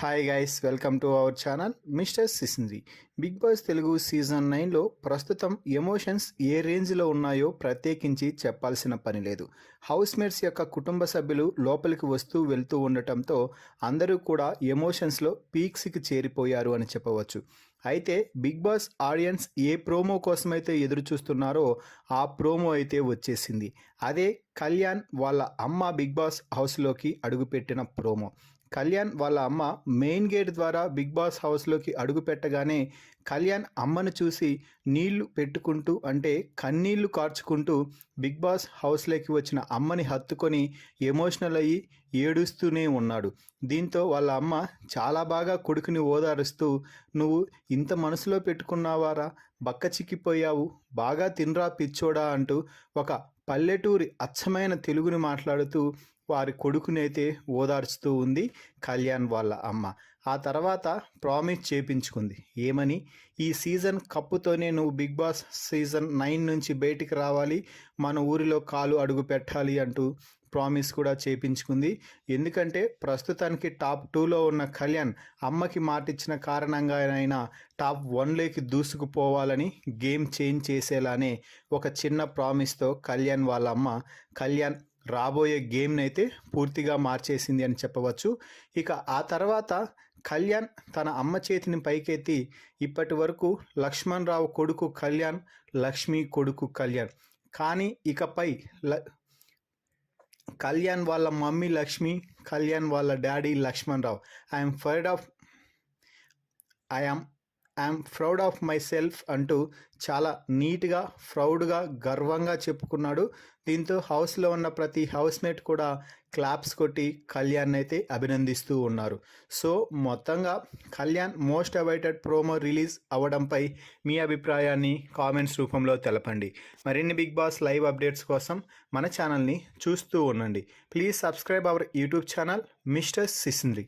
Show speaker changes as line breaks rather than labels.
Hi guys, welcome to our channel mister Sisindri. Bigg Boss Telugu season 9లో ప్రస్తుతం emotions ఏ రేంజ్లో ఉన్నాయో ప్రత్యేకించి చెప్పాల్సిన పని లేదు. హౌస్ మేట్స్ యొక్క కుటుంబ సభ్యులు లోపలికి వస్తూ వెళ్తూ ఉండటంతో అందరూ కూడా ఎమోషన్స్లో పీక్స్కి చేరిపోయారు అని చెప్పవచ్చు. అయితే బిగ్ బాస్ ఆడియన్స్ ఏ ప్రోమో కోసమైతే ఎదురు చూస్తున్నారో ఆ ప్రోమో అయితే వచ్చేసింది. అదే కళ్యాణ్ వాళ్ళ అమ్మ బిగ్ బాస్ హౌస్లోకి అడుగుపెట్టిన ప్రోమో. కళ్యాణ్ వాళ్ళ అమ్మ మెయిన్ గేట్ ద్వారా బిగ్ బాస్ హౌస్లోకి అడుగు పెట్టగానే కళ్యాణ్ అమ్మను చూసి నీళ్లు పెట్టుకుంటూ అంటే కన్నీళ్లు కార్చుకుంటూ బిగ్ బాస్ హౌస్లోకి వచ్చిన అమ్మని హత్తుకొని ఎమోషనల్ అయ్యి ఏడుస్తూనే ఉన్నాడు. దీంతో వాళ్ళ అమ్మ చాలా బాగా కొడుకుని ఓదారుస్తూ, నువ్వు ఇంత మనసులో పెట్టుకున్నావారా, బక్క చిక్కిపోయావు, బాగా తినరా పిచ్చోడా అంటూ ఒక పల్లెటూరి అచ్చమైన తెలుగుని మాట్లాడుతూ వారి కొడుకునైతే ఓదార్చుతూ ఉంది కళ్యాణ్ వాళ్ళ అమ్మ. ఆ తర్వాత ప్రామిస్ చేపించుకుంది ఏమని, ఈ సీజన్ కప్పుతోనే నువ్వు బిగ్ బాస్ సీజన్ 9 నుంచి బయటికి రావాలి, మన ఊరిలో కాలు అడుగు పెట్టాలి అంటూ ప్రామిస్ కూడా చేపించుకుంది. ఎందుకంటే ప్రస్తుతానికి టాప్ 2లో ఉన్న కళ్యాణ్ అమ్మకి మాటిచ్చిన కారణంగానైనా టాప్ 1లోకి దూసుకుపోవాలని గేమ్ చేంజ్ చేసేలానే ఒక చిన్న ప్రామిస్తో కళ్యాణ్ వాళ్ళ అమ్మ కళ్యాణ్ రాబోయే గేమ్ని అయితే పూర్తిగా మార్చేసింది అని చెప్పవచ్చు. ఇక ఆ తర్వాత కళ్యాణ్ తన అమ్మ చేతిని పైకెత్తి, ఇప్పటి వరకు లక్ష్మణ్ రావు కొడుకు కళ్యాణ్, లక్ష్మి కొడుకు కళ్యాణ్, కానీ ఇకపై కళ్యాణ్ వాళ్ళ మమ్మీ లక్ష్మి, కళ్యాణ్ వాళ్ళ daddy Lakshman Rao. I'm proud of myself అంటూ చాలా నీట్గా, ప్రౌడ్గా, గర్వంగా చెప్పుకున్నాడు. దీంతో హౌస్లో ఉన్న ప్రతి హౌస్మేట్ కూడా క్లాప్స్ కొట్టి కళ్యాణ్ అయితే అభినందిస్తూ ఉన్నారు. సో మొత్తంగా Kalyan most awaited promo release అవ్వడంపై మీ అభిప్రాయాన్ని కామెంట్స్ రూపంలో తెలపండి. మరిన్ని బిగ్ బాస్ లైవ్ అప్డేట్స్ కోసం మన ఛానల్ని చూస్తూ ఉండండి. Please subscribe our YouTube channel mister సిసింద్రి.